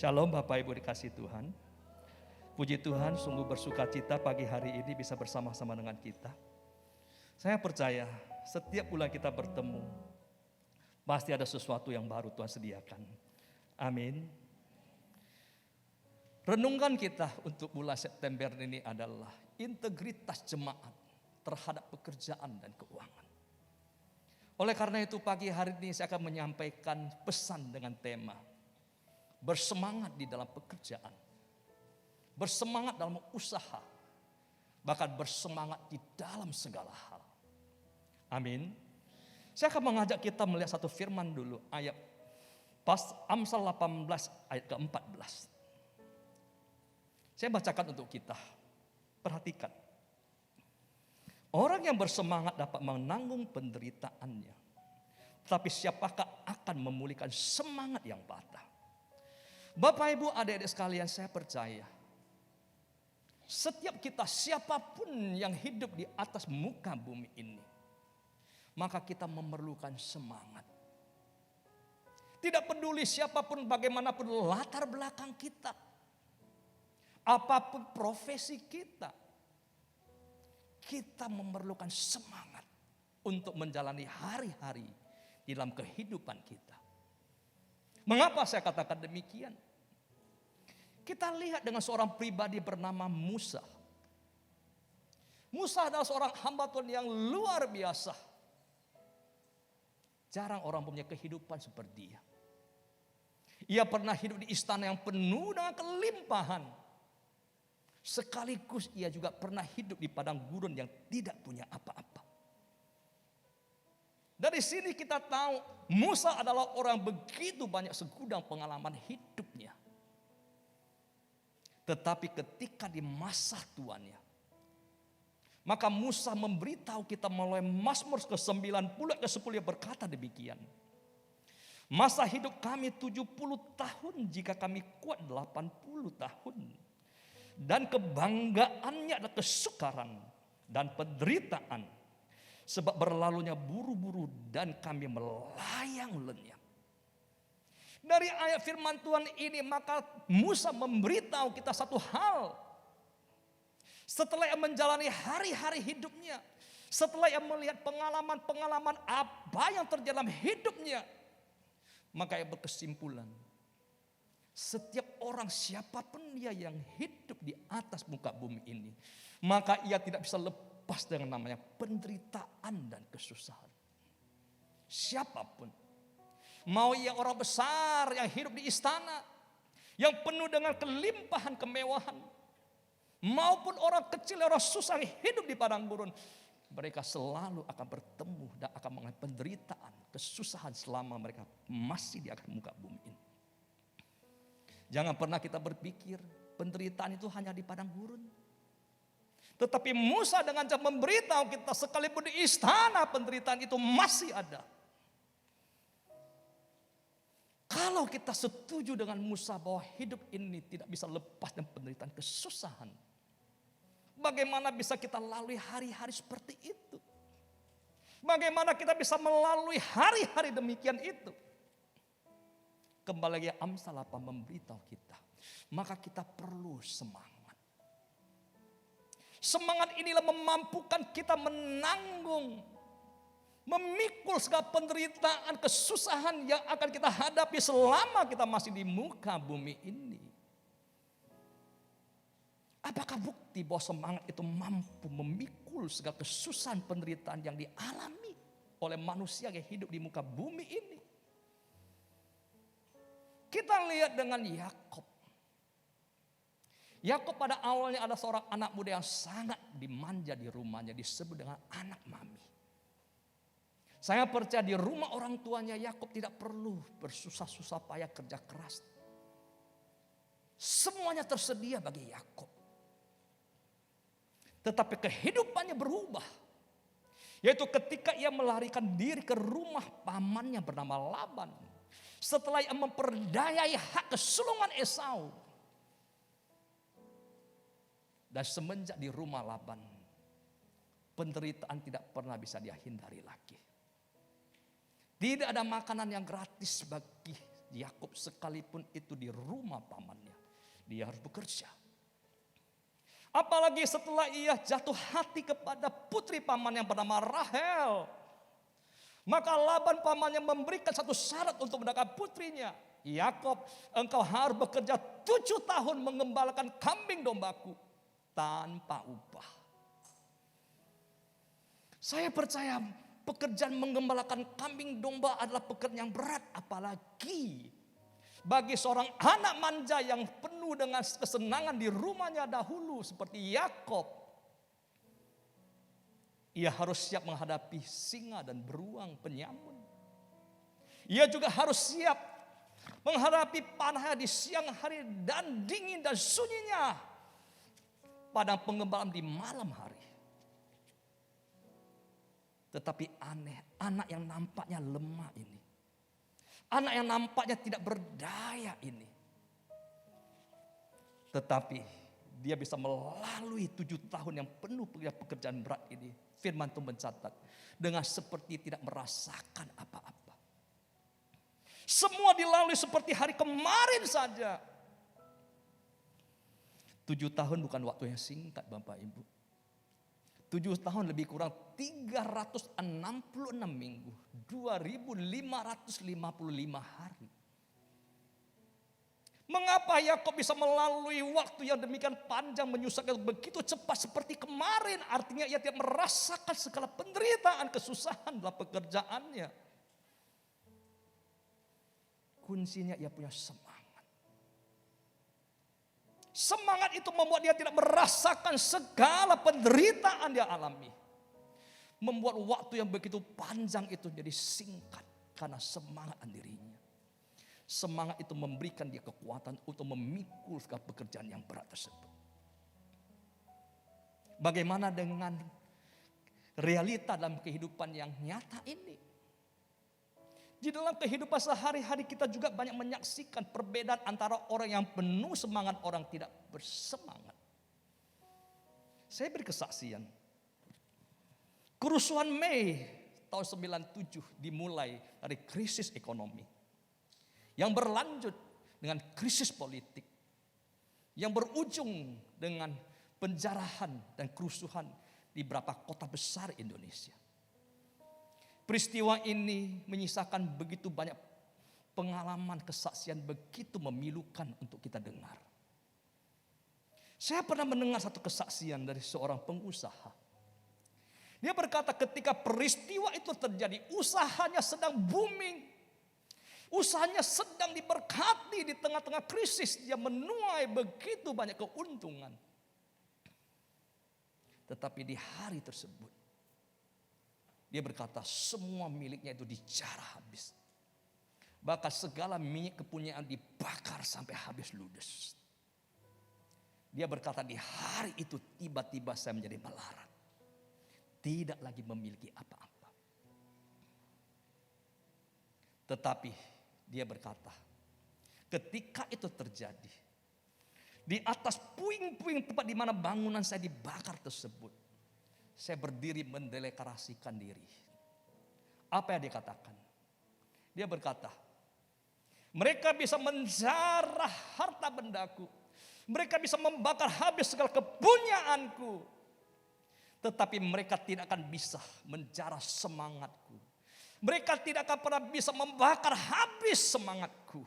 Shalom Bapak Ibu dikasih Tuhan. Puji Tuhan, sungguh bersuka cita pagi hari ini bisa bersama-sama dengan kita. Saya percaya setiap bulan kita bertemu, pasti ada sesuatu yang baru Tuhan sediakan. Amin. Renungan kita untuk bulan September ini adalah integritas jemaat terhadap pekerjaan dan keuangan. Oleh karena itu pagi hari ini saya akan menyampaikan pesan dengan tema bersemangat di dalam pekerjaan, bersemangat dalam usaha, bahkan bersemangat di dalam segala hal. Amin. Saya akan mengajak kita melihat satu firman dulu, ayat Amsal 18 ayat ke-14. Saya bacakan untuk kita. Perhatikan. Orang yang bersemangat dapat menanggung penderitaannya, tetapi siapakah akan memulihkan semangat yang patah? Bapak Ibu adik-adik sekalian, saya percaya setiap kita, siapapun yang hidup di atas muka bumi ini, maka kita memerlukan semangat. Tidak peduli siapapun, bagaimanapun latar belakang kita, apapun profesi kita, kita memerlukan semangat untuk menjalani hari-hari di dalam kehidupan kita. Mengapa saya katakan demikian? Kita lihat dengan seorang pribadi bernama Musa. Musa adalah seorang hamba Tuhan yang luar biasa. Jarang orang punya kehidupan seperti dia. Ia pernah hidup di istana yang penuh dengan kelimpahan. Sekaligus ia juga pernah hidup di padang gurun yang tidak punya apa-apa. Dari sini kita tahu Musa adalah orang begitu banyak segudang pengalaman hidupnya. Tetapi ketika di masa tuanya, maka Musa memberitahu kita melalui Mazmur ke-90 ke-10 yang berkata demikian. Masa hidup kami 70 tahun jika kami kuat 80 tahun. Dan kebanggaannya adalah kesukaran dan penderitaan. Sebab berlalunya buru-buru dan kami melayang lenyap. Dari ayat firman Tuhan ini maka Musa memberitahu kita satu hal. Setelah ia menjalani hari-hari hidupnya, setelah ia melihat pengalaman-pengalaman apa yang terjadi dalam hidupnya, maka ia berkesimpulan. Setiap orang siapapun dia yang hidup di atas muka bumi ini, maka ia tidak bisa lepas dengan namanya penderitaan dan kesusahan. Siapapun. Mau ia orang besar yang hidup di istana, yang penuh dengan kelimpahan kemewahan, maupun orang kecil, orang susah yang hidup di padang gurun, mereka selalu akan bertemu dan akan mengalami penderitaan, kesusahan selama mereka masih di atas muka bumi ini. Jangan pernah kita berpikir penderitaan itu hanya di padang gurun. Tetapi Musa dengan cara memberitahu kita sekalipun di istana penderitaan itu masih ada. Kalau kita setuju dengan Musa bahwa hidup ini tidak bisa lepas dari penderitaan kesusahan, bagaimana bisa kita lalui hari-hari seperti itu? Bagaimana kita bisa melalui hari-hari demikian itu? Kembali lagi Amsal 8 memberitahu kita, maka kita perlu semangat. Semangat inilah memampukan kita menanggung, memikul segala penderitaan, kesusahan yang akan kita hadapi selama kita masih di muka bumi ini. Apakah bukti bahwa semangat itu mampu memikul segala kesusahan penderitaan yang dialami oleh manusia yang hidup di muka bumi ini? Kita lihat dengan Yakub. Yakub pada awalnya ada seorang anak muda yang sangat dimanja di rumahnya, disebut dengan anak mami. Saya percaya di rumah orang tuanya Yakub tidak perlu bersusah-susah payah kerja keras. Semuanya tersedia bagi Yakub. Tetapi kehidupannya berubah. Yaitu ketika ia melarikan diri ke rumah pamannya bernama Laban. Setelah ia memperdayai hak kesulungan Esau. Dan semenjak di rumah Laban, penderitaan tidak pernah bisa dia hindari lagi. Tidak ada makanan yang gratis bagi Yakub sekalipun itu di rumah pamannya, dia harus bekerja. Apalagi setelah ia jatuh hati kepada putri paman yang bernama Rahel. Maka Laban pamannya memberikan satu syarat untuk mendapatkan putrinya. Yakub, engkau harus bekerja 7 tahun mengembalakan kambing dombaku tanpa upah. Saya percaya pekerjaan menggembalakan kambing domba adalah pekerjaan yang berat, apalagi bagi seorang anak manja yang penuh dengan kesenangan di rumahnya dahulu seperti Yakub. Ia harus siap menghadapi singa dan beruang penyamun. Ia juga harus siap menghadapi panahnya di siang hari dan dingin dan sunyinya padang penggembalaan di malam hari. Tetapi aneh, anak yang nampaknya lemah ini, anak yang nampaknya tidak berdaya ini, tetapi dia bisa melalui 7 tahun yang penuh pekerjaan berat ini. Firman Tuhan mencatat, dengan seperti tidak merasakan apa-apa. Semua dilalui seperti hari kemarin saja. 7 tahun bukan waktu yang singkat Bapak Ibu. 7 tahun lebih kurang 366 minggu, 2555 hari. Mengapa Yakub bisa melalui waktu yang demikian panjang, menyusahkan begitu cepat seperti kemarin? Artinya ia tidak merasakan segala penderitaan, kesusahan dalam pekerjaannya. Kuncinya ia punya semangat. Semangat itu membuat dia tidak merasakan segala penderitaan dia alami. Membuat waktu yang begitu panjang itu jadi singkat karena semangat dirinya. Semangat itu memberikan dia kekuatan untuk memikul segala pekerjaan yang berat tersebut. Bagaimana dengan realita dalam kehidupan yang nyata ini? Di dalam kehidupan sehari-hari kita juga banyak menyaksikan perbedaan antara orang yang penuh semangat, orang tidak bersemangat. Saya beri kesaksian. Kerusuhan Mei tahun 97 dimulai dari krisis ekonomi. Yang berlanjut dengan krisis politik. Yang berujung dengan penjarahan dan kerusuhan di beberapa kota besar Indonesia. Peristiwa ini menyisakan begitu banyak pengalaman, kesaksian begitu memilukan untuk kita dengar. Saya pernah mendengar satu kesaksian dari seorang pengusaha. Dia berkata ketika peristiwa itu terjadi, usahanya sedang booming. Usahanya sedang diberkati di tengah-tengah krisis. Dia menuai begitu banyak keuntungan. Tetapi di hari tersebut, dia berkata semua miliknya itu dijarah habis. Bahkan segala minyak kepunyaan dibakar sampai habis ludes. Dia berkata di hari itu tiba-tiba saya menjadi melarat. Tidak lagi memiliki apa-apa. Tetapi dia berkata, ketika itu terjadi, di atas puing-puing tempat di mana bangunan saya dibakar tersebut, saya berdiri mendeklarasikan diri. Apa yang dia katakan? Dia berkata, mereka bisa menjarah harta bendaku, mereka bisa membakar habis segala kepunyaanku, tetapi mereka tidak akan bisa menjarah semangatku. Mereka tidak akan pernah bisa membakar habis semangatku.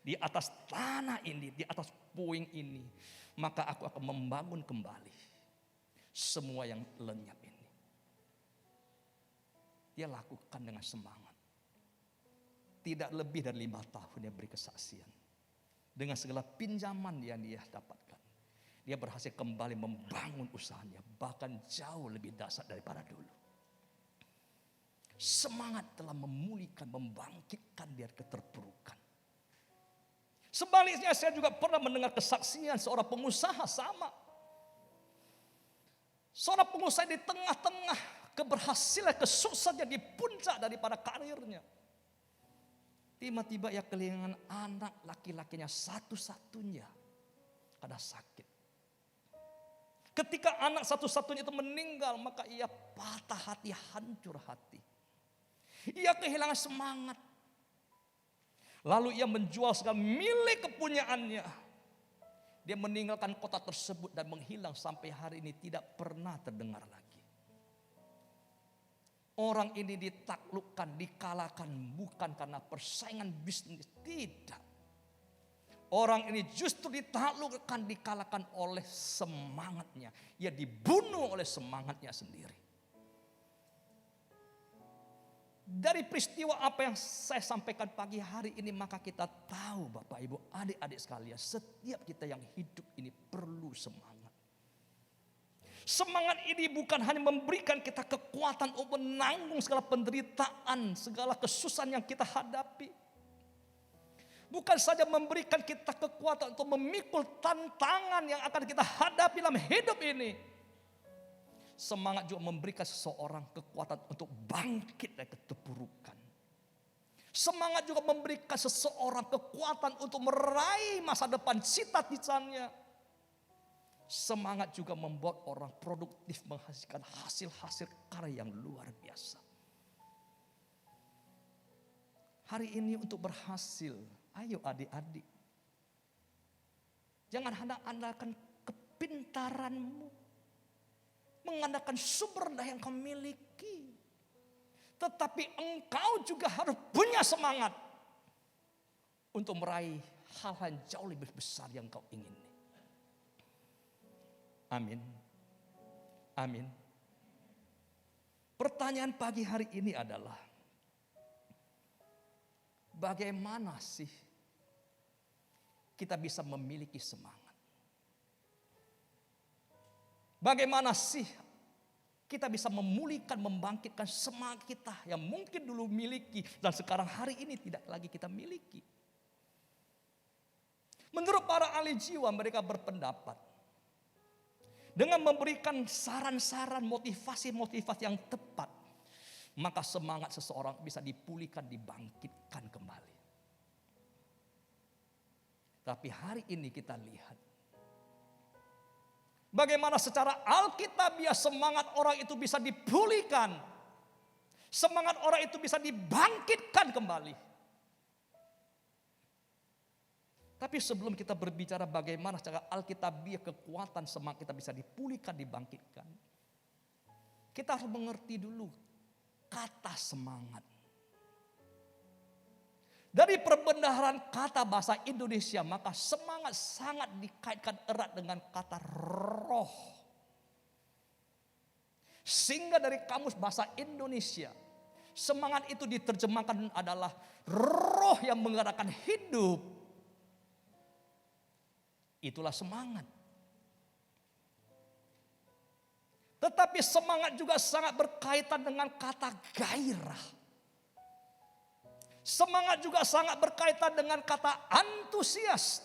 Di atas tanah ini, di atas puing ini, maka aku akan membangun kembali semua yang lenyap ini. Dia lakukan dengan semangat. Tidak lebih dari 5 tahun dia beri kesaksian. Dengan segala pinjaman yang dia dapatkan, dia berhasil kembali membangun usahanya, bahkan jauh lebih dahsyat daripada dulu. Semangat telah memulihkan, membangkitkan dia keterpurukan. Sebaliknya saya juga pernah mendengar kesaksian seorang pengusaha sama. Seorang pengusaha di tengah-tengah keberhasilan, kesuksesannya di puncak daripada karirnya. Tiba-tiba ia kehilangan anak laki-lakinya satu-satunya karena sakit. Ketika anak satu-satunya itu meninggal, maka ia patah hati, hancur hati. Ia kehilangan semangat. Lalu ia menjual segala milik kepunyaannya. Dia meninggalkan kota tersebut dan menghilang sampai hari ini tidak pernah terdengar lagi. Orang ini ditaklukkan, dikalahkan bukan karena persaingan bisnis, tidak. Orang ini justru ditaklukkan, dikalahkan oleh semangatnya. Ia dibunuh oleh semangatnya sendiri. Dari peristiwa apa yang saya sampaikan pagi hari ini, maka kita tahu Bapak Ibu adik-adik sekalian, setiap kita yang hidup ini perlu semangat. Semangat ini bukan hanya memberikan kita kekuatan untuk menanggung segala penderitaan, segala kesusahan yang kita hadapi. Bukan saja memberikan kita kekuatan untuk memikul tantangan yang akan kita hadapi dalam hidup ini. Semangat juga memberikan seseorang kekuatan untuk bangkit dari keterpurukan. Semangat juga memberikan seseorang kekuatan untuk meraih masa depan cita-citanya. Semangat juga membuat orang produktif, menghasilkan hasil-hasil karya yang luar biasa. Hari ini untuk berhasil, ayo adik-adik. Jangan hanya andalkan kepintaranmu, mengandalkan sumber daya yang kau miliki. Tetapi engkau juga harus punya semangat untuk meraih hal-hal yang jauh lebih besar yang kau ingini. Amin. Amin. Pertanyaan pagi hari ini adalah, bagaimana sih kita bisa memiliki semangat? Bagaimana sih kita bisa memulihkan, membangkitkan semangat kita yang mungkin dulu miliki dan sekarang hari ini tidak lagi kita miliki? Menurut para ahli jiwa, mereka berpendapat dengan memberikan saran-saran, motivasi-motivasi yang tepat, maka semangat seseorang bisa dipulihkan, dibangkitkan kembali. Tapi hari ini kita lihat bagaimana secara alkitabiah semangat orang itu bisa dipulihkan. Semangat orang itu bisa dibangkitkan kembali. Tapi sebelum kita berbicara bagaimana secara alkitabiah kekuatan semangat kita bisa dipulihkan, dibangkitkan, kita harus mengerti dulu kata semangat. Dari perbendaharaan kata bahasa Indonesia, maka semangat sangat dikaitkan erat dengan kata roh. Sehingga dari kamus bahasa Indonesia, semangat itu diterjemahkan adalah roh yang menggerakkan hidup. Itulah semangat. Tetapi semangat juga sangat berkaitan dengan kata gairah. Semangat juga sangat berkaitan dengan kata antusias.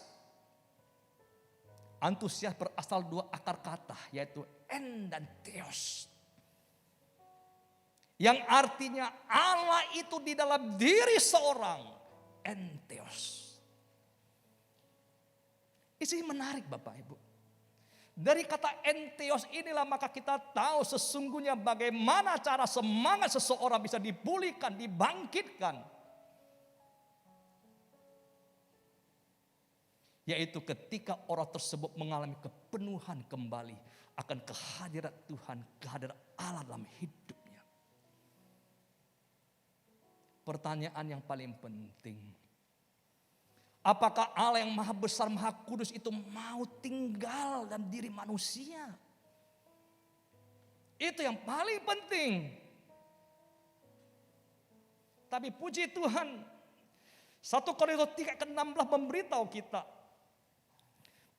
Antusias berasal dua akar kata, yaitu en dan theos. Yang artinya Allah itu di dalam diri seorang, en theos. Ini menarik Bapak Ibu. Dari kata entheos inilah maka kita tahu sesungguhnya bagaimana cara semangat seseorang bisa dipulihkan, dibangkitkan. Yaitu ketika orang tersebut mengalami kepenuhan kembali akan kehadirat Tuhan, kehadirat Allah dalam hidupnya. Pertanyaan yang paling penting, apakah Allah yang maha besar, maha kudus itu mau tinggal dalam diri manusia? Itu yang paling penting. Tapi puji Tuhan, 1 Korintus 3:16 memberitahu kita,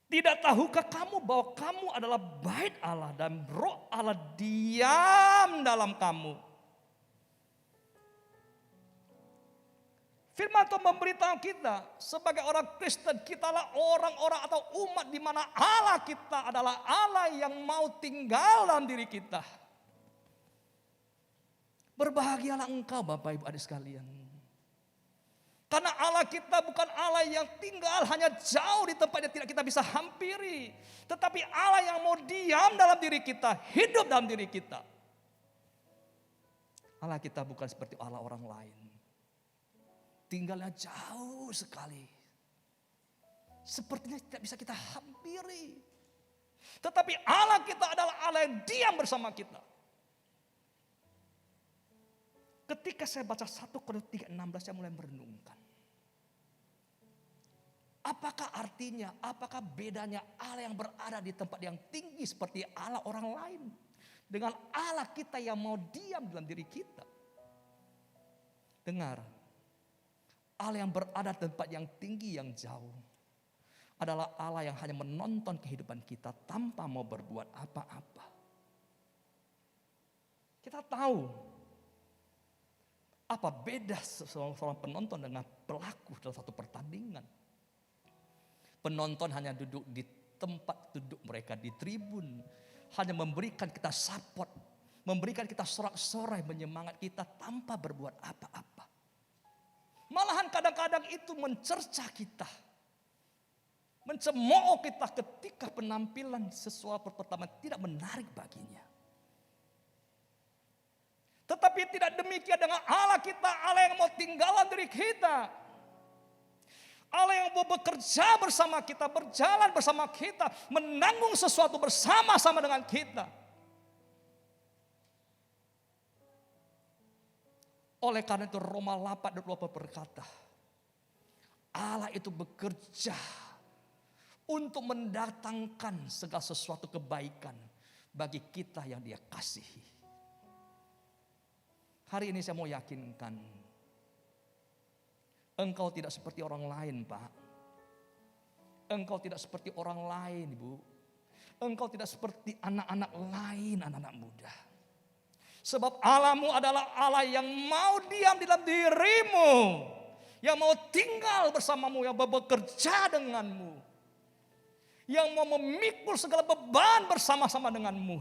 tidak tahukah kamu bahwa kamu adalah bait Allah dan roh Allah diam dalam kamu? Firman Tuhan memberitahu kita sebagai orang Kristen, kitalah orang-orang atau umat di mana Allah kita adalah Allah yang mau tinggal dalam diri kita. Berbahagialah engkau Bapak Ibu adik sekalian. Karena Allah kita bukan Allah yang tinggal hanya jauh di tempat yang tidak kita bisa hampiri. Tetapi Allah yang mau diam dalam diri kita, hidup dalam diri kita. Allah kita bukan seperti Allah orang lain. tinggalnya jauh sekali. Sepertinya tidak bisa kita hampiri. Tetapi Allah kita adalah Allah yang diam bersama kita. Ketika saya baca 1 Korintus 3:16, saya mulai merenungkan. Apakah artinya, apakah bedanya Allah yang berada di tempat yang tinggi seperti Allah orang lain dengan Allah kita yang mau diam dalam diri kita? Dengar, Allah yang berada di tempat yang tinggi yang jauh adalah Allah yang hanya menonton kehidupan kita tanpa mau berbuat apa-apa. Kita tahu apa beda seorang penonton dengan pelaku dalam satu pertandingan. Penonton hanya duduk di tempat duduk mereka di tribun, hanya memberikan kita support, memberikan kita sorak-sorai, menyemangat kita tanpa berbuat apa-apa. Malahan kadang-kadang itu mencerca kita, mencemooh kita ketika penampilan sesuatu pertama tidak menarik baginya. Tetapi tidak demikian dengan Allah kita, Allah yang mau tinggalan diri kita. Allah yang mau bekerja bersama kita, berjalan bersama kita, menanggung sesuatu bersama-sama dengan kita. Oleh karena itu Roma 8:20 berkata, Allah itu bekerja untuk mendatangkan segala sesuatu kebaikan bagi kita yang Dia kasihi. Hari ini saya mau yakinkan, engkau tidak seperti orang lain, Pak. Engkau tidak seperti orang lain, Ibu. Engkau tidak seperti anak-anak lain, anak-anak muda. Sebab Allahmu adalah Allah yang mau diam di dalam dirimu, yang mau tinggal bersamamu, yang mau bekerja denganmu, yang mau memikul segala beban bersama-sama denganmu.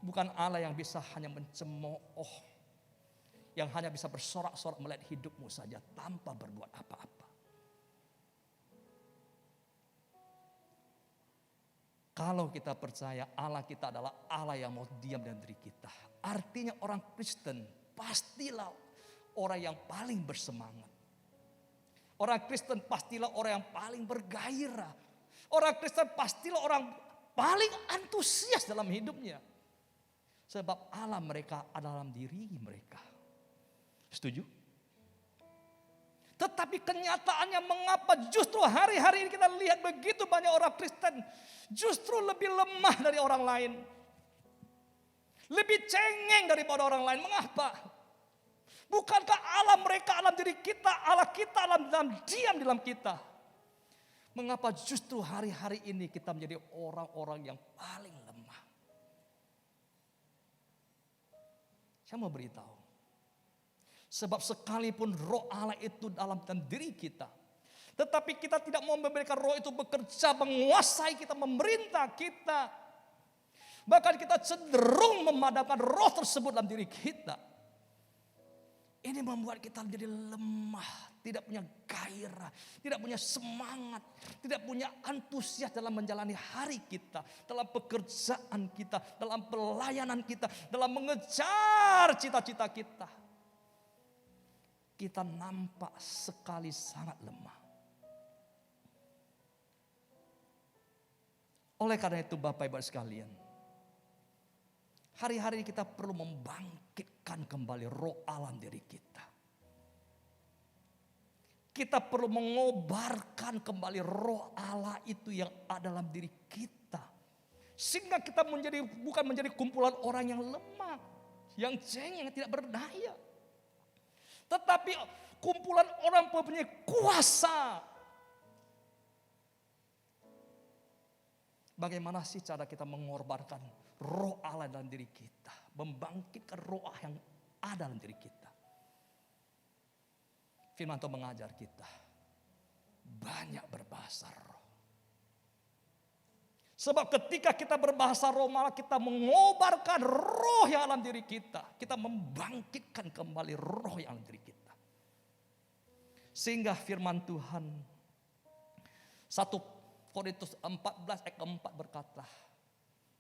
Bukan Allah yang bisa hanya mencemooh, yang hanya bisa bersorak-sorak melihat hidupmu saja tanpa berbuat apa-apa. Kalau kita percaya Allah kita adalah Allah yang mau diam dalam diri kita, artinya orang Kristen pastilah orang yang paling bersemangat. Orang Kristen pastilah orang yang paling bergairah. Orang Kristen pastilah orang paling antusias dalam hidupnya. Sebab Allah mereka adalah dalam diri mereka. Setuju? Tetapi kenyataannya mengapa justru hari-hari ini kita lihat begitu banyak orang Kristen justru lebih lemah dari orang lain. Lebih cengeng daripada orang lain. Mengapa? Bukankah Allah mereka alam diri kita, Allah kita alam dalam diam dalam kita? Mengapa justru hari-hari ini kita menjadi orang-orang yang paling lemah? Saya mau beritahu. Sebab sekalipun roh Allah itu dalam diri kita, tetapi kita tidak mau memberikan roh itu bekerja, menguasai kita, memerintah kita. Bahkan kita cenderung memadamkan roh tersebut dalam diri kita. Ini membuat kita menjadi lemah, tidak punya gairah, tidak punya semangat, tidak punya antusias dalam menjalani hari kita, dalam pekerjaan kita, dalam pelayanan kita, dalam mengejar cita-cita kita. Kita nampak sekali sangat lemah. Oleh karena itu Bapak Ibu sekalian, hari-hari kita perlu membangkitkan kembali roh Allah diri kita. Kita perlu mengobarkan kembali roh Allah itu yang ada dalam diri kita. Sehingga kita bukan menjadi kumpulan orang yang lemah, yang cengeng, yang tidak berdaya. Tetapi kumpulan orang mempunyai kuasa. Bagaimana sih cara kita mengorbankan roh Allah dalam diri kita, membangkitkan roh Allah yang ada dalam diri kita? Firman Tuhan mengajar kita banyak berbahasa roh. Sebab ketika kita berbahasa roh, malah kita mengobarkan roh yang dalam diri kita. Kita membangkitkan kembali roh yang dalam diri kita. Sehingga firman Tuhan 1 Korintus 14 ayat 4 berkata,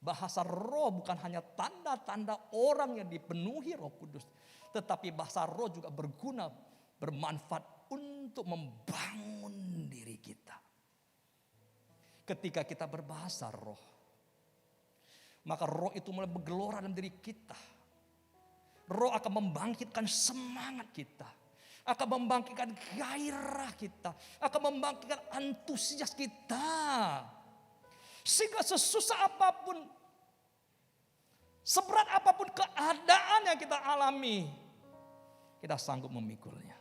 bahasa roh bukan hanya tanda-tanda orang yang dipenuhi Roh Kudus, tetapi bahasa roh juga berguna bermanfaat untuk membangun diri kita. Ketika kita berbahasa roh, maka roh itu mulai bergelora dalam diri kita. Roh akan membangkitkan semangat kita, akan membangkitkan gairah kita, akan membangkitkan antusias kita. Sehingga sesusah apapun, seberat apapun keadaan yang kita alami, kita sanggup memikulnya.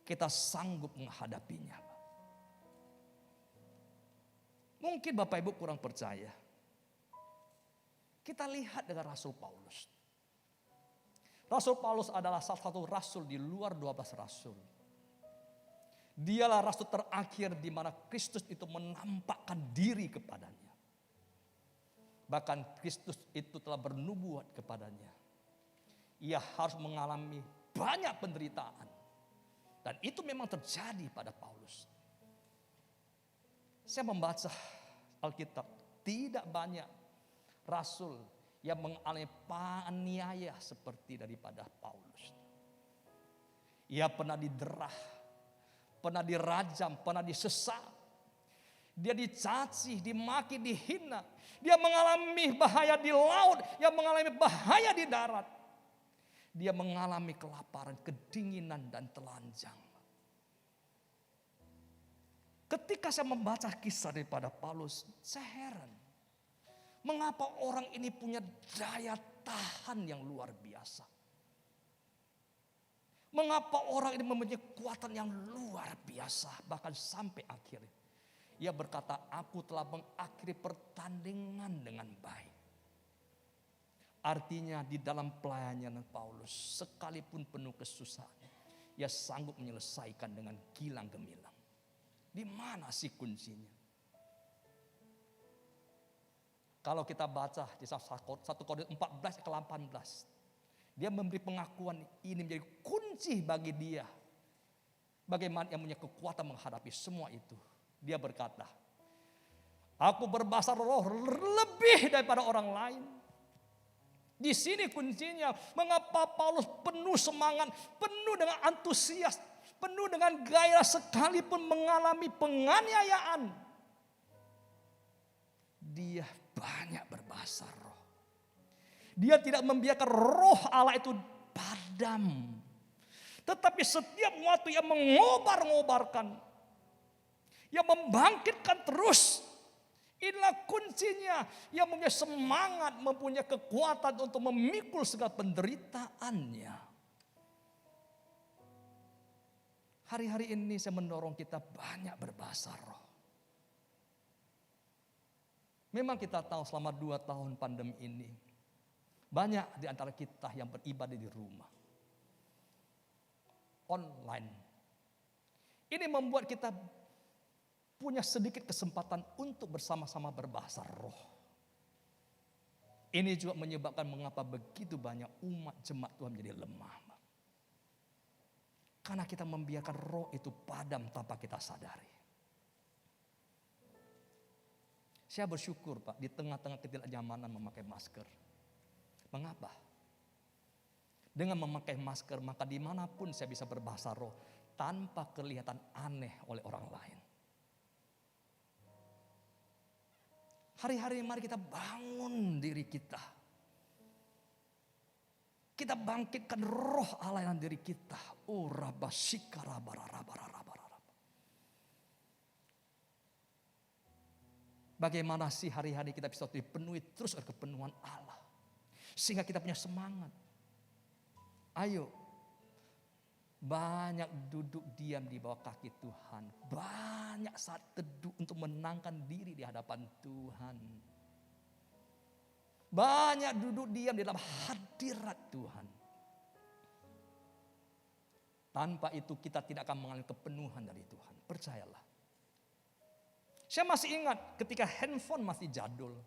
Kita sanggup menghadapinya. Mungkin Bapak Ibu kurang percaya. Kita lihat dengan Rasul Paulus. Rasul Paulus adalah salah satu rasul di luar 12 rasul. Dialah rasul terakhir di mana Kristus itu menampakkan diri kepadanya. Bahkan Kristus itu telah bernubuat kepadanya. Ia harus mengalami banyak penderitaan. Dan itu memang terjadi pada Paulus. Saya membaca Alkitab, tidak banyak rasul yang mengalami penganiaya seperti daripada Paulus. Ia pernah diderah, pernah dirajam, pernah disesat. Dia dicaci, dimaki, dihina. Dia mengalami bahaya di laut, dia mengalami bahaya di darat. Dia mengalami kelaparan, kedinginan dan telanjang. Ketika saya membaca kisah daripada Paulus, saya heran. Mengapa orang ini punya daya tahan yang luar biasa? Mengapa orang ini mempunyai kekuatan yang luar biasa? Bahkan sampai akhir. Ia berkata, aku telah mengakhiri pertandingan dengan baik. Artinya di dalam pelayanan Paulus, sekalipun penuh kesusahan, ia sanggup menyelesaikan dengan gilang gemilang. Di mana sih kuncinya? Kalau kita baca di 1 Korintus 14 ke 18. Dia memberi pengakuan ini menjadi kunci bagi dia. Bagaimana dia punya kekuatan menghadapi semua itu. Dia berkata, aku berbahasa roh lebih daripada orang lain. Di sini kuncinya, mengapa Paulus penuh semangat, penuh dengan antusias, penuh dengan gairah sekalipun mengalami penganiayaan. Dia banyak berbahasa roh. Dia tidak membiarkan roh Allah itu padam. Tetapi setiap waktu yang mengobar-ngobarkan, yang membangkitkan terus. Inilah kuncinya, yang mempunyai semangat, mempunyai kekuatan untuk memikul segala penderitaannya. Hari-hari ini saya mendorong kita banyak berbahasa roh. Memang kita tahu selama 2 tahun pandemi ini, banyak di antara kita yang beribadah di rumah. Online. Ini membuat kita punya sedikit kesempatan untuk bersama-sama berbahasa roh. Ini juga menyebabkan mengapa begitu banyak umat jemaat Tuhan menjadi lemah. Karena kita membiarkan roh itu padam tanpa kita sadari. Saya bersyukur Pak, di tengah-tengah ketidaknyamanan memakai masker. Mengapa? Dengan memakai masker, maka dimanapun saya bisa berbahasa roh tanpa kelihatan aneh oleh orang lain. Hari-hari mari kita bangun diri kita. Kita bangkitkan roh Allah dalam diri kita. Oh rabasika rabararabararabarara. Bagaimana sih hari-hari kita bisa dipenuhi terus oleh kepenuhan Allah. Sehingga kita punya semangat. Ayo. Banyak duduk diam di bawah kaki Tuhan. Banyak saat teduh untuk menangkan diri di hadapan Tuhan. Banyak duduk diam di dalam hadirat Tuhan. Tanpa itu kita tidak akan mengalami kepenuhan dari Tuhan. Percayalah. Saya masih ingat ketika handphone masih jadul.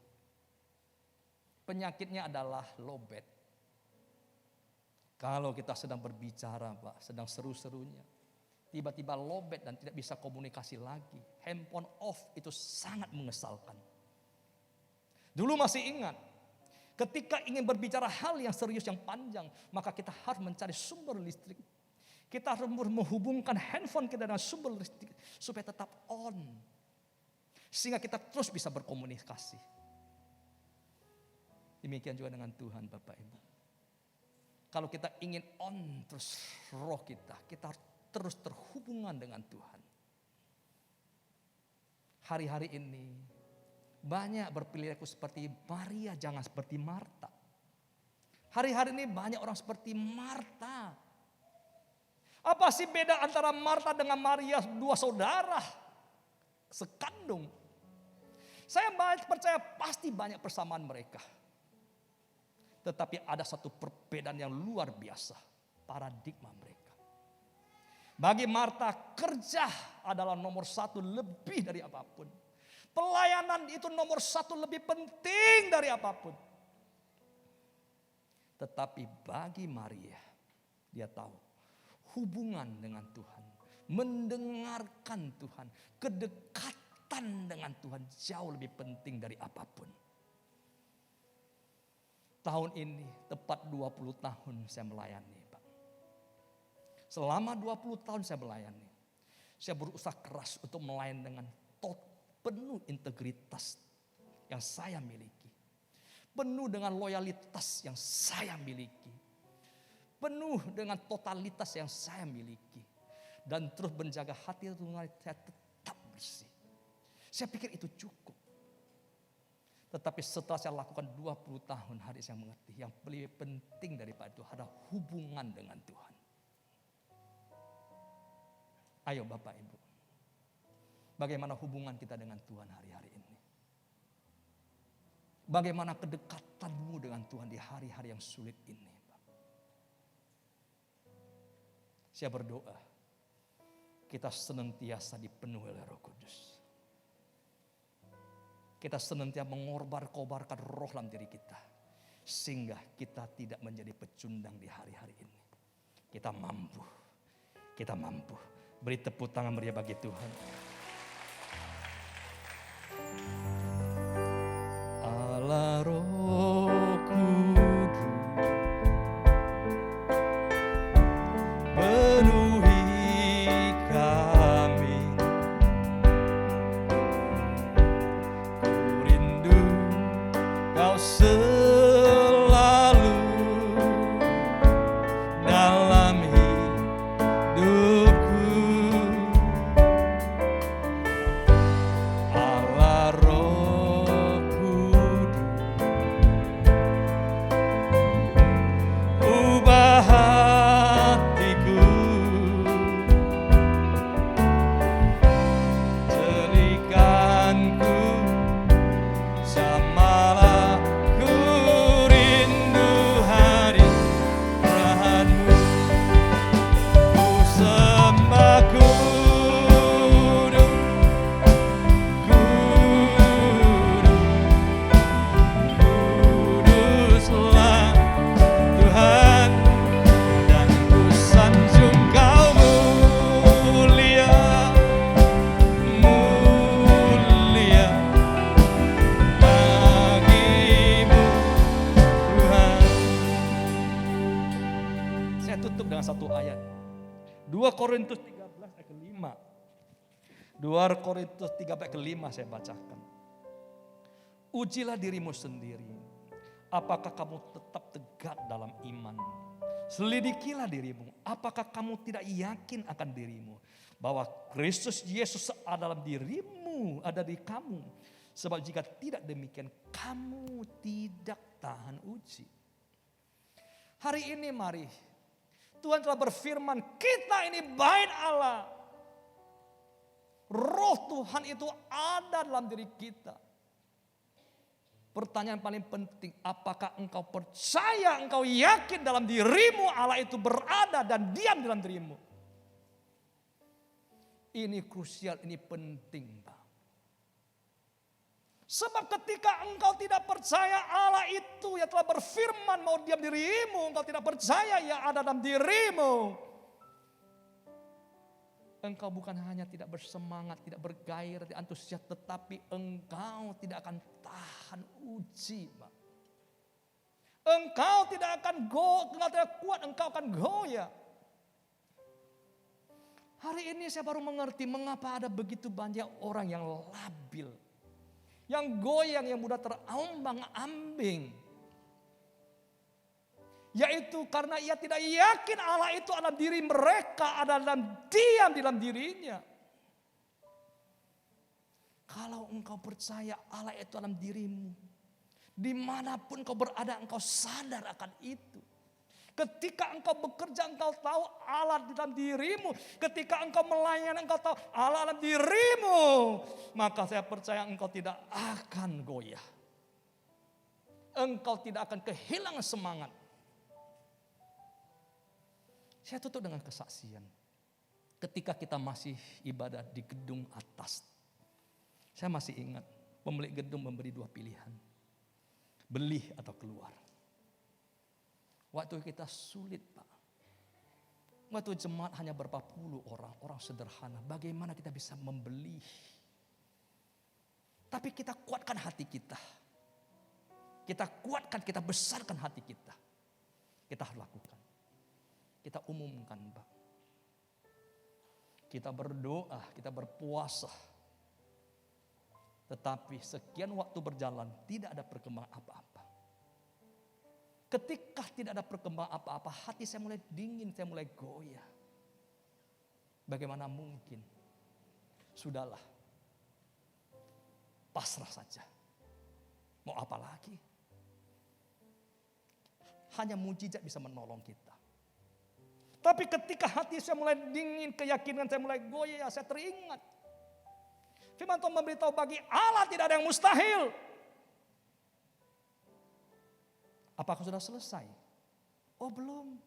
Penyakitnya adalah lowbat. Kalau kita sedang berbicara Pak, sedang seru-serunya. Tiba-tiba lowbat dan tidak bisa komunikasi lagi. Handphone off itu sangat mengesalkan. Dulu masih ingat. Ketika ingin berbicara hal yang serius yang panjang, maka kita harus mencari sumber listrik. Kita harus menghubungkan handphone kita dengan sumber listrik supaya tetap on. Sehingga kita terus bisa berkomunikasi. Demikian juga dengan Tuhan Bapak Ibu. Kalau kita ingin on terus roh kita harus terus terhubungan dengan Tuhan. Hari-hari ini banyak berperilaku seperti Maria, jangan seperti Marta. Hari-hari ini banyak orang seperti Marta. Apa sih beda antara Marta dengan Maria, dua saudara sekandung? Saya percaya pasti banyak persamaan mereka. Tetapi ada satu perbedaan yang luar biasa, paradigma mereka. Bagi Marta, kerja adalah nomor satu lebih dari apapun. Pelayanan itu nomor satu lebih penting dari apapun. Tetapi bagi Maria, dia tahu hubungan dengan Tuhan, mendengarkan Tuhan, kedekatan dengan Tuhan jauh lebih penting dari apapun. Tahun ini tepat 20 tahun saya melayani, Pak. Selama 20 tahun saya melayani, saya berusaha keras untuk melayani dengan penuh integritas yang saya miliki. Penuh dengan loyalitas yang saya miliki. Penuh dengan totalitas yang saya miliki. Dan terus menjaga hati Tuhan saya tetap bersih. Saya pikir itu cukup. Tetapi setelah saya lakukan 20 tahun, hari saya mengerti yang lebih penting daripada itu adalah hubungan dengan Tuhan. Ayo Bapak Ibu, bagaimana hubungan kita dengan Tuhan hari-hari ini? Bagaimana kedekatanmu dengan Tuhan di hari-hari yang sulit ini? Saya berdoa, kita senantiasa dipenuhi oleh Roh Kudus. Kita senantiasa mengorbar-kobarkan roh dalam diri kita. Sehingga kita tidak menjadi pecundang di hari-hari ini. Kita mampu. Kita mampu. Beri tepuk tangan meriah bagi Tuhan. Allah Roh Kudus, penuhi kami. Ku rindu Kau selalu dalam hidupku. Allah Roh Kudus, ubah hatiku, jadikanku samalah. Ku rindu hadiratmu, ku sembah kudus, kuduslah Tuhan, dan ku sanjung Kau mulia, mulia bagimu Tuhan. Saya tutup dengan satu ayat. 2 Korintus 13 ayat ke-5. 2 Korintus 13 ayat ke-5 saya bacakan. Ujilah dirimu sendiri. Apakah kamu tetap tegak dalam iman? Selidikilah dirimu. Apakah kamu tidak yakin akan dirimu? Bahwa Kristus Yesus ada dalam dirimu, ada di kamu. Sebab jika tidak demikian, kamu tidak tahan uji. Hari ini mari, Tuhan telah berfirman, kita ini bait Allah. Roh Tuhan itu ada dalam diri kita. Pertanyaan paling penting, apakah engkau percaya, engkau yakin dalam dirimu Allah itu berada dan diam dalam dirimu? Ini krusial, ini penting, Pak. Sebab ketika engkau tidak percaya Allah itu yang telah berfirman mau diam dirimu, engkau tidak percaya yang ada dalam dirimu. Engkau bukan hanya tidak bersemangat, tidak bergairah, tidak antusias, tetapi engkau tidak akan tahan uji, Pak. Engkau tidak akan engkau tidak kuat, engkau akan goyah. Hari ini saya baru mengerti mengapa ada begitu banyak orang yang labil. Yang goyang, yang mudah terombang-ambing. Yaitu karena ia tidak yakin Allah itu dalam diri mereka, ada diam di dalam dirinya. Kalau engkau percaya Allah itu dalam dirimu, dimanapun kau berada engkau sadar akan itu. Ketika engkau bekerja engkau tahu Allah di dalam dirimu. Ketika engkau melayani engkau tahu Allah dalam dirimu. Maka saya percaya engkau tidak akan goyah. Engkau tidak akan kehilangan semangat. Saya tutup dengan kesaksian. Ketika kita masih ibadah di gedung atas. Saya masih ingat pemilik gedung memberi 2 pilihan. Beli atau keluar. Waktu kita sulit, Pak. Waktu jemaat hanya berapa puluh orang sederhana. Bagaimana kita bisa membeli? Tapi kita kuatkan hati kita. Kita kuatkan, kita besarkan hati kita. Kita harus lakukan. Kita umumkan, Pak. Kita berdoa, kita berpuasa. Tetapi sekian waktu berjalan tidak ada perkembangan apa-apa. Ketika tidak ada perkembangan apa-apa, hati saya mulai dingin, saya mulai goyah. Bagaimana mungkin? Sudahlah. Pasrah saja. Mau apa lagi? Hanya mujizat bisa menolong kita. Tapi ketika hati saya mulai dingin, keyakinan saya mulai goyah, saya teringat. Firman Tuhan memberitahu bagi Allah tidak ada yang mustahil. Apakah sudah selesai? Oh belum.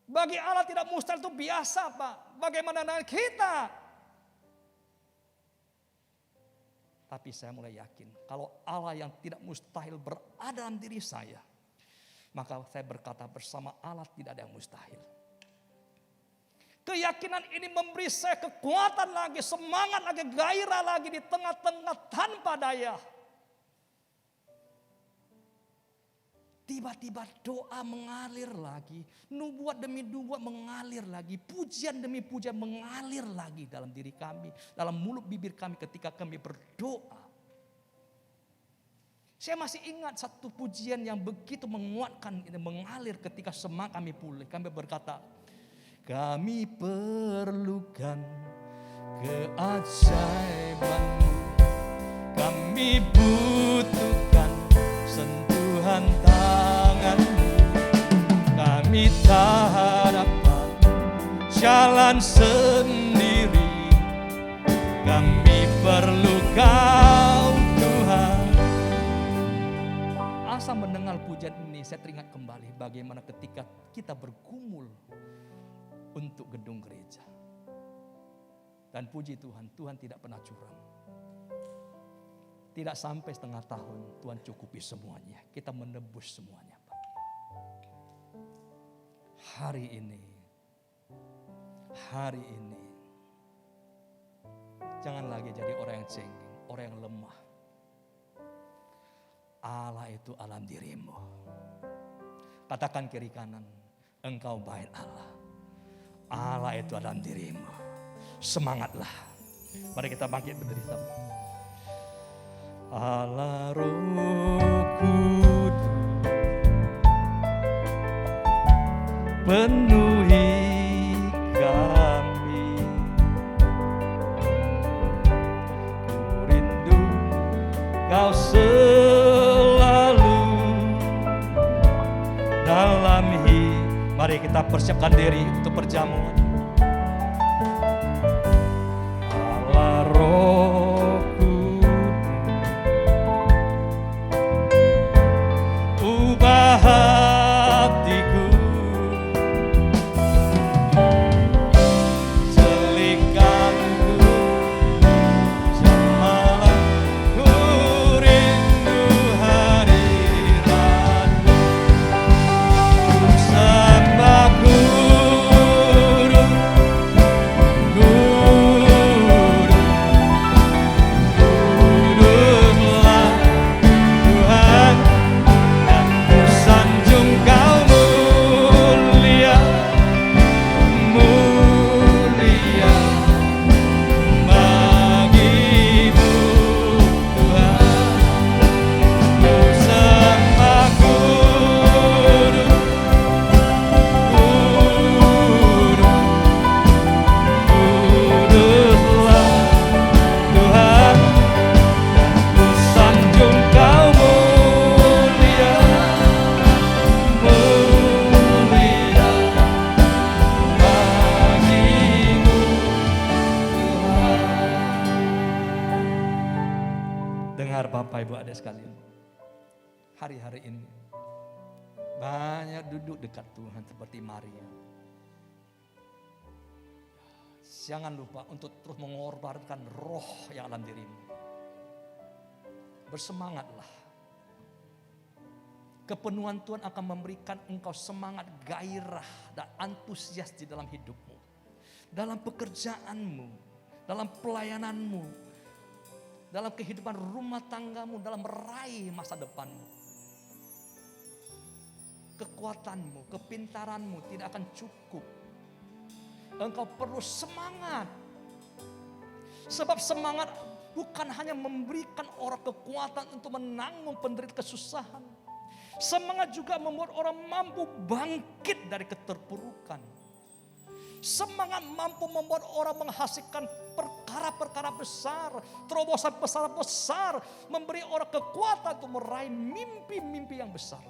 Bagi Allah tidak mustahil itu biasa, Pak. Bagaimana dengan kita? Tapi saya mulai yakin kalau Allah yang tidak mustahil berada dalam diri saya, maka saya berkata bersama Allah tidak ada yang mustahil. Keyakinan ini memberi saya kekuatan lagi, semangat lagi, gairah lagi di tengah-tengah tanpa daya. Tiba-tiba doa mengalir lagi, nubuat demi nubuat mengalir lagi, pujian demi pujian mengalir lagi dalam diri kami, dalam mulut bibir kami ketika kami berdoa. Saya masih ingat satu pujian yang begitu menguatkan, mengalir ketika semangat kami pulih. Kami berkata, kami perlukan keajaiban-Mu, kami butuhkan sentuhan tangan-Mu, kami tak dapat jalan sendiri, kami perlu Kau Tuhan. Asa mendengar pujian ini saya teringat kembali bagaimana ketika kita bergumul untuk gedung gereja. Dan puji Tuhan, Tuhan tidak pernah curang. Tidak sampai setengah tahun Tuhan cukupi semuanya. Kita menebus semuanya, Pak. Hari ini, jangan lagi jadi orang yang cengeng, orang yang lemah. Allah itu alam dirimu. Katakan kiri kanan, engkau baik Allah. Allah itu dalam dirimu. Semangatlah. Mari kita bangkit berdiri sama. Allah Roh Kudus penuhi kami. Ku rindu Kau selalu dalam hidup. Mari kita persiapkan diri untuk perjamuan. Allah Roh Kudus, ubah hatiku, selikanku semalam, ku rindu hadirat-Mu. Sembahku Dengar Bapak Ibu Adik sekalian. Hari-hari ini banyak duduk dekat Tuhan seperti Maria. Jangan lupa untuk terus mengorbankan roh yang dalam dirimu. Bersemangatlah. Kepenuhan Tuhan akan memberikan engkau semangat, gairah, dan antusias di dalam hidupmu. Dalam pekerjaanmu, dalam pelayananmu, dalam kehidupan rumah tanggamu, dalam meraih masa depanmu. Kekuatanmu, kepintaranmu tidak akan cukup. Engkau perlu semangat. Sebab semangat bukan hanya memberikan orang kekuatan untuk menanggung penderitaan kesusahan. Semangat juga membuat orang mampu bangkit dari keterpurukan. Semangat mampu membuat orang menghasilkan perkara-perkara besar, terobosan besar, memberi orang kekuatan untuk meraih mimpi-mimpi yang besar.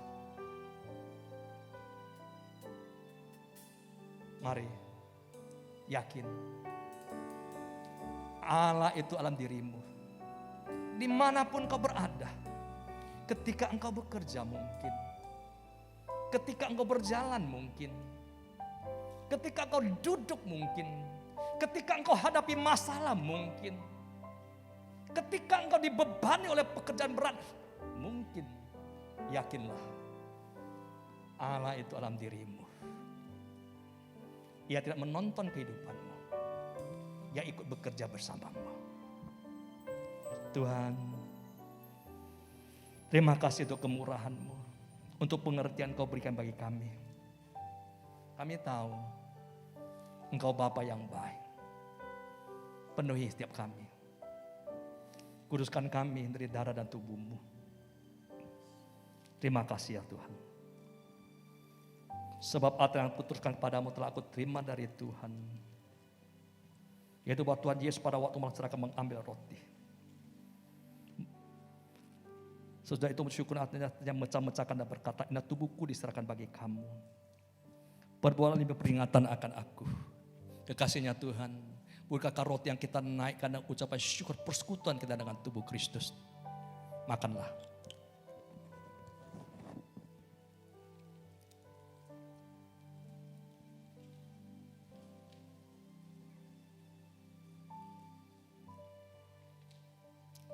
Mari, yakin Allah itu dalam dirimu. Dimanapun kau berada, ketika engkau bekerja mungkin, ketika engkau berjalan mungkin, ketika engkau duduk mungkin, ketika engkau hadapi masalah mungkin, ketika engkau dibebani oleh pekerjaan berat mungkin, yakinlah Allah itu dalam dirimu. Ia tidak menonton kehidupanmu, Ia ikut bekerja bersamamu. Tuhan, terima kasih untuk kemurahan-Mu, untuk pengertian Kau berikan bagi kami. Kami tahu Engkau Bapa yang baik. Penuhi setiap kami. Kuduskan kami dari darah dan tubuh-Mu. Terima kasih ya Tuhan. Sebab apa yang kuturkan padamu telah aku terima dari Tuhan. Yaitu bahwa Tuhan Yesus pada waktu melaksanakan mengambil roti. Sesudah itu bersyukur artinya mecah-mecahkan dan berkata, ini tubuhku diserahkan bagi kamu. Perbuatan ini peringatan akan aku. Kekasihnya Tuhan, bukankah roti yang kita naikkan dan ucapan syukur persekutuan kita dengan tubuh Kristus. Makanlah.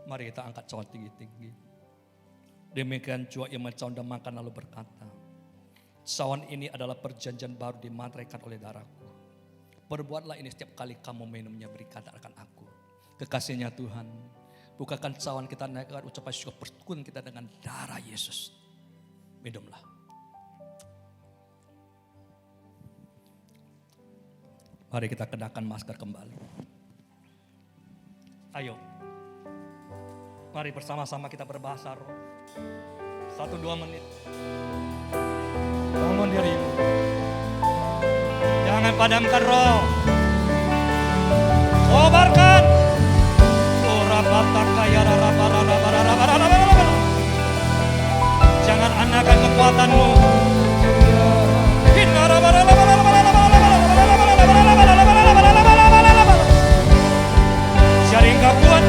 Mari kita angkat cawan tinggi-tinggi. Demikian juga ia mencawan dan makan lalu berkata, cawan ini adalah perjanjian baru dimateraikan oleh darahku. Perbuatlah ini setiap kali kamu minumnya, berikan akan aku. Kekasihnya Tuhan, bukakan cawan kita naikkan ucapan syukur persekutuan kita dengan darah Yesus. Minumlah. Mari kita kenakan masker kembali. Ayo. Mari bersama-sama kita berbahasa roh. 1-2 menit. Bangun dirimu. Jangan padamkan roh. Kobarkan. Jangan anakan kekuatanmu. Cari engkau kuat.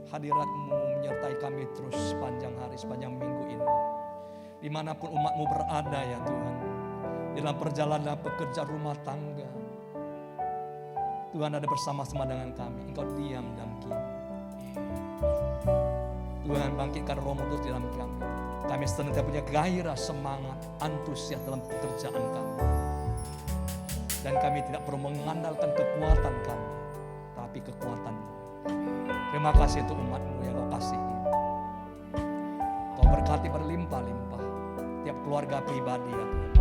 hadirat-Mu menyertai kami terus sepanjang hari, sepanjang minggu ini. Dimanapun umat-Mu berada ya Tuhan, dalam perjalanan pekerja rumah tangga, Tuhan ada bersama-sama dengan kami. Engkau diam dan kini. Tuhan bangkitkan Roh-Mu terus dalam kami. Kami senantiasa punya gairah, semangat, antusias dalam pekerjaan kami. Dan kami tidak perlu mengandalkan kekuatan kami, tapi kekuatan-Mu. Terima kasih untuk umat-Mu yang Kau kasihi. Kau berkati berlimpah-limpah tiap keluarga pribadi ya Tuhan.